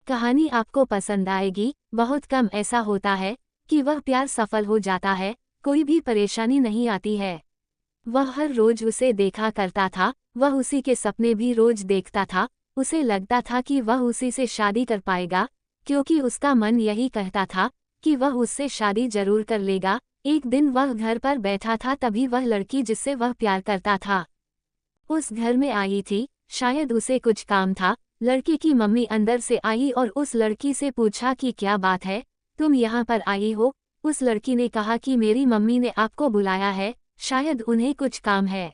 कहानी आपको पसंद आएगी। बहुत कम ऐसा होता है कि वह प्यार सफल हो जाता है, कोई भी परेशानी नहीं आती है। वह हर रोज उसे देखा करता था, वह उसी के सपने भी रोज देखता था। उसे लगता था कि वह उसी से शादी कर पाएगा, क्योंकि उसका मन यही कहता था कि वह उससे शादी जरूर कर लेगा। एक दिन वह घर पर बैठा था, तभी वह लड़की जिससे वह प्यार करता था उस घर में आई थी। शायद उसे कुछ काम था। लड़के की मम्मी अंदर से आई और उस लड़की से पूछा कि क्या बात है, तुम यहाँ पर आई हो। उस लड़की ने कहा कि मेरी मम्मी ने आपको बुलाया है, शायद उन्हें कुछ काम है।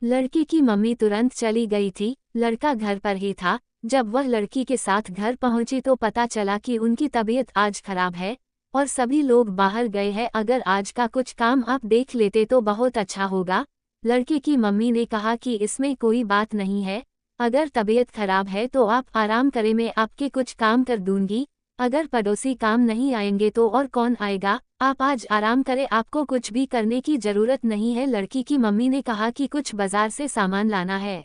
लड़के की मम्मी तुरंत चली गई थी। लड़का घर पर ही था। जब वह लड़की के साथ घर पहुंची तो पता चला कि उनकी तबीयत आज खराब है और सभी लोग बाहर गए हैं। अगर आज का कुछ काम आप देख लेते तो बहुत अच्छा होगा। लड़के की मम्मी ने कहा कि इसमें कोई बात नहीं है, अगर तबीयत खराब है तो आप आराम करें, मैं आपके कुछ काम कर दूंगी। अगर पड़ोसी काम नहीं आएंगे तो और कौन आएगा, आप आज आराम करें, आपको कुछ भी करने की जरूरत नहीं है। लड़की की मम्मी ने कहा कि कुछ बाजार से सामान लाना है,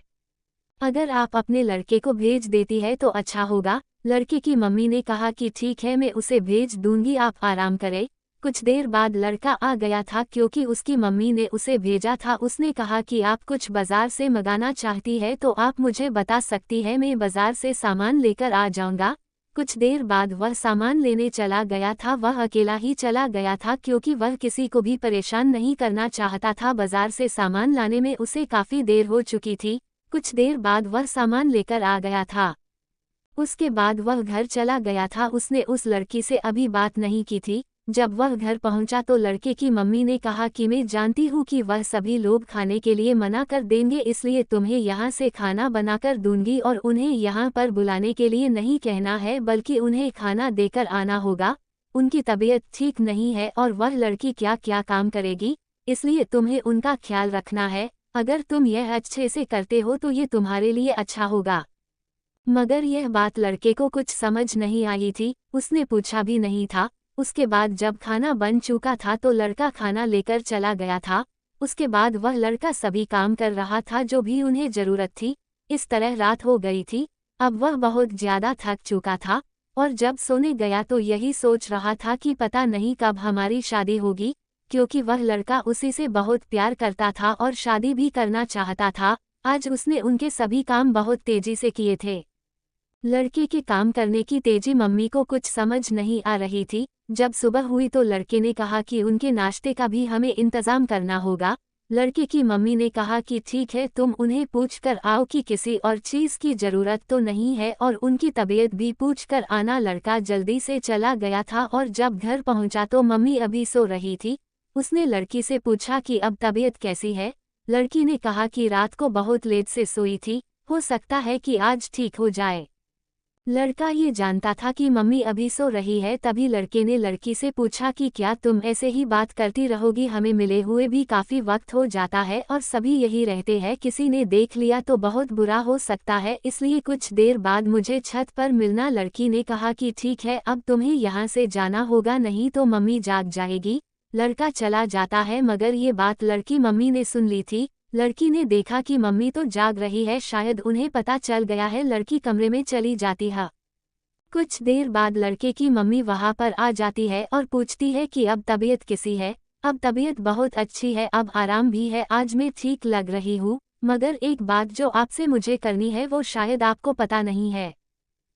अगर आप अपने लड़के को भेज देती है तो अच्छा होगा। लड़के की मम्मी ने कहा कि ठीक है, मैं उसे भेज दूंगी, आप आराम करें। कुछ देर बाद लड़का आ गया था, क्योंकि उसकी मम्मी ने उसे भेजा था। उसने कहा कि आप कुछ बाजार से मंगाना चाहती है तो आप मुझे बता सकती है, मैं बाजार से सामान लेकर आ जाऊंगा। कुछ देर बाद वह सामान लेने चला गया था। वह अकेला ही चला गया था, क्योंकि वह किसी को भी परेशान नहीं करना चाहता था। बाजार से सामान लाने में उसे काफ़ी देर हो चुकी थी। कुछ देर बाद वह सामान लेकर आ गया था। उसके बाद वह घर चला गया था। उसने उस लड़की से अभी बात नहीं की थी। जब वह घर पहुंचा तो लड़के की मम्मी ने कहा कि मैं जानती हूँ कि वह सभी लोग खाने के लिए मना कर देंगे, इसलिए तुम्हें यहाँ से खाना बनाकर दूंगी और उन्हें यहाँ पर बुलाने के लिए नहीं कहना है, बल्कि उन्हें खाना देकर आना होगा। उनकी तबीयत ठीक नहीं है और वह लड़की क्या क्या काम करेगी, इसलिए तुम्हें उनका ख्याल रखना है। अगर तुम यह अच्छे से करते हो तो ये तुम्हारे लिए अच्छा होगा। मगर यह बात लड़के को कुछ समझ नहीं आई थी। उसने पूछा भी नहीं था। उसके बाद जब खाना बन चुका था तो लड़का खाना लेकर चला गया था। उसके बाद वह लड़का सभी काम कर रहा था जो भी उन्हें जरूरत थी। इस तरह रात हो गई थी। अब वह बहुत ज्यादा थक चुका था और जब सोने गया तो यही सोच रहा था कि पता नहीं कब हमारी शादी होगी, क्योंकि वह लड़का उसी से बहुत प्यार करता था और शादी भी करना चाहता था। आज उसने उनके सभी काम बहुत तेजी से किए थे। लड़के के काम करने की तेजी मम्मी को कुछ समझ नहीं आ रही थी। जब सुबह हुई तो लड़के ने कहा कि उनके नाश्ते का भी हमें इंतजाम करना होगा। लड़के की मम्मी ने कहा कि ठीक है, तुम उन्हें पूछ कर आओ कि किसी और चीज़ की ज़रूरत तो नहीं है और उनकी तबीयत भी पूछ कर आना। लड़का जल्दी से चला गया था और जब घर पहुंचा तो मम्मी अभी सो रही थी। उसने लड़की से पूछा कि अब तबीयत कैसी है। लड़की ने कहा कि रात को बहुत लेट से सोई थी, हो सकता है कि आज ठीक हो जाए। लड़का ये जानता था कि मम्मी अभी सो रही है। तभी लड़के ने लड़की से पूछा कि क्या तुम ऐसे ही बात करती रहोगी, हमें मिले हुए भी काफ़ी वक्त हो जाता है और सभी यही रहते हैं, किसी ने देख लिया तो बहुत बुरा हो सकता है, इसलिए कुछ देर बाद मुझे छत पर मिलना। लड़की ने कहा कि ठीक है, अब तुम्हें यहाँ से जाना होगा, नहीं तो मम्मी जाग जाएगी। लड़का चला जाता है, मगर ये बात लड़की मम्मी ने सुन ली थी। लड़की ने देखा कि मम्मी तो जाग रही है, शायद उन्हें पता चल गया है। लड़की कमरे में चली जाती है। कुछ देर बाद लड़के की मम्मी वहां पर आ जाती है और पूछती है कि अब तबीयत कैसी है। अब तबीयत बहुत अच्छी है, अब आराम भी है, आज मैं ठीक लग रही हूँ। मगर एक बात जो आपसे मुझे करनी है वो शायद आपको पता नहीं है।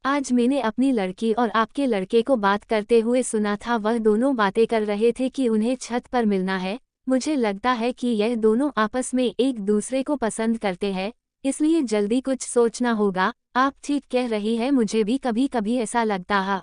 आज मैंने अपनी लड़की और आपके लड़के को बात करते हुए सुना था। वह दोनों बातें कर रहे थे कि उन्हें छत पर मिलना है। मुझे लगता है कि यह दोनों आपस में एक दूसरे को पसंद करते हैं, इसलिए जल्दी कुछ सोचना होगा। आप ठीक कह रही है, मुझे भी कभी कभी ऐसा लगता है।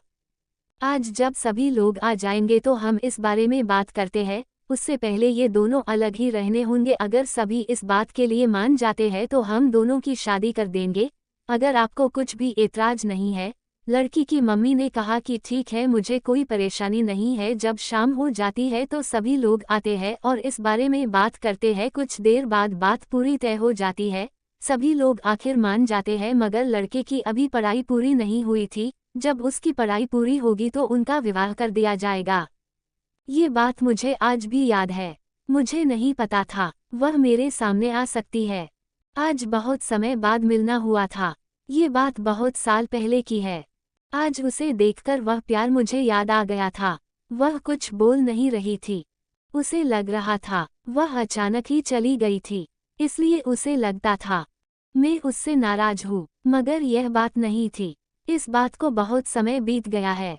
आज जब सभी लोग आ जाएंगे तो हम इस बारे में बात करते हैं। उससे पहले ये दोनों अलग ही रहने होंगे। अगर सभी इस बात के लिए मान जाते हैं तो हम दोनों की शादी कर देंगे, अगर आपको कुछ भी एतराज नहीं है। लड़की की मम्मी ने कहा कि ठीक है, मुझे कोई परेशानी नहीं है। जब शाम हो जाती है तो सभी लोग आते हैं और इस बारे में बात करते हैं। कुछ देर बाद बात पूरी तय हो जाती है, सभी लोग आखिर मान जाते हैं। मगर लड़के की अभी पढ़ाई पूरी नहीं हुई थी। जब उसकी पढ़ाई पूरी होगी तो उनका विवाह कर दिया जाएगा। ये बात मुझे आज भी याद है। मुझे नहीं पता था वह मेरे सामने आ सकती है। आज बहुत समय बाद मिलना हुआ था। ये बात बहुत साल पहले की है। आज उसे देखकर वह प्यार मुझे याद आ गया था। वह कुछ बोल नहीं रही थी। उसे लग रहा था वह अचानक ही चली गई थी, इसलिए उसे लगता था मैं उससे नाराज हूँ, मगर यह बात नहीं थी। इस बात को बहुत समय बीत गया है।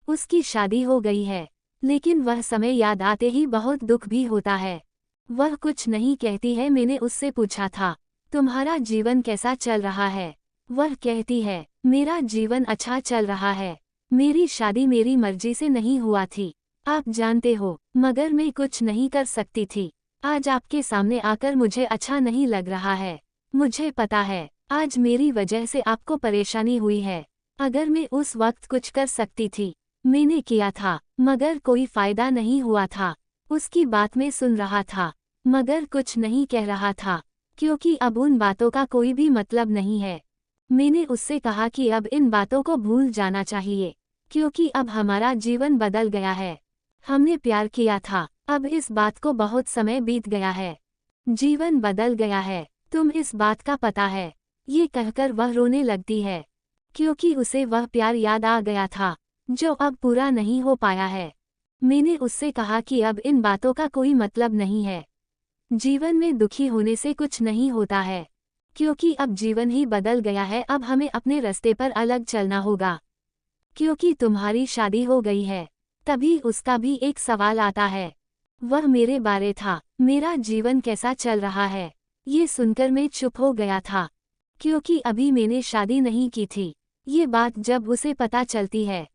उसकी शादी हो गई है, लेकिन वह समय याद आते ही बहुत दुख भी होता है। वह कुछ नहीं कहती है। मैंने उससे पूछा था, तुम्हारा जीवन कैसा चल रहा है? वह कहती है, मेरा जीवन अच्छा चल रहा है। मेरी शादी मेरी मर्जी से नहीं हुआ थी, आप जानते हो, मगर मैं कुछ नहीं कर सकती थी। आज आपके सामने आकर मुझे अच्छा नहीं लग रहा है। मुझे पता है, आज मेरी वजह से आपको परेशानी हुई है। अगर मैं उस वक्त कुछ कर सकती थी, मैंने किया था, मगर कोई फायदा नहीं हुआ था। उसकी बात में सुन रहा था, मगर कुछ नहीं कह रहा था, क्योंकि अब उन बातों का कोई भी मतलब नहीं है। मैंने उससे कहा कि अब इन बातों को भूल जाना चाहिए, क्योंकि अब हमारा जीवन बदल गया है। हमने प्यार किया था, अब इस बात को बहुत समय बीत गया है। जीवन बदल गया है, तुम इस बात का पता है। ये कहकर वह रोने लगती है, क्योंकि उसे वह प्यार याद आ गया था, जो अब पूरा नहीं हो पाया है। मैंने उससे कहा कि अब इन बातों का कोई मतलब नहीं है। जीवन में दुखी होने से कुछ नहीं होता है, क्योंकि अब जीवन ही बदल गया है। अब हमें अपने रास्ते पर अलग चलना होगा। क्योंकि तुम्हारी शादी हो गई है, तभी उसका भी एक सवाल आता है। वह मेरे बारे था, मेरा जीवन कैसा चल रहा है। ये सुनकर मैं चुप हो गया था, क्योंकि अभी मैंने शादी नहीं की थी। ये बात जब उसे पता चलती है,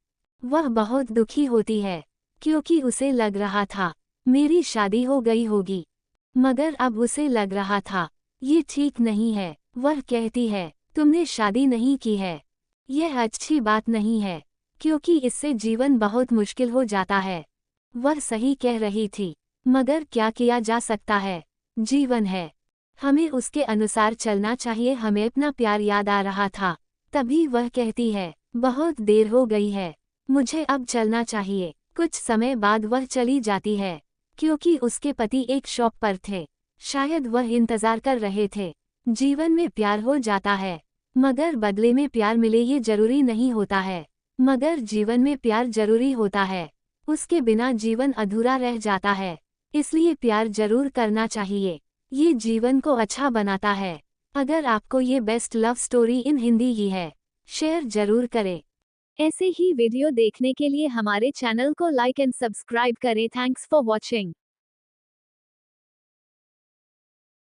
वह बहुत दुखी होती है, क्योंकि उसे लग रहा था मेरी शादी हो गई होगी, मगर अब उसे लग रहा था ये ठीक नहीं है। वह कहती है, तुमने शादी नहीं की है, यह अच्छी बात नहीं है, क्योंकि इससे जीवन बहुत मुश्किल हो जाता है। वह सही कह रही थी, मगर क्या किया जा सकता है, जीवन है, हमें उसके अनुसार चलना चाहिए। हमें अपना प्यार याद आ रहा था, तभी वह कहती है, बहुत देर हो गई है, मुझे अब चलना चाहिए। कुछ समय बाद वह चली जाती है, क्योंकि उसके पति एक शॉप पर थे। शायद वह इंतजार कर रहे थे। जीवन में प्यार हो जाता है, मगर बदले में प्यार मिले ये जरूरी नहीं होता है। मगर जीवन में प्यार जरूरी होता है, उसके बिना जीवन अधूरा रह जाता है। इसलिए प्यार जरूर करना चाहिए, ये जीवन को अच्छा बनाता है। अगर आपको ये best love story in Hindi ही है, शेयर जरूर करें। ऐसे ही वीडियो देखने के लिए हमारे चैनल को लाइक एंड सब्सक्राइब करें। Thanks for watching.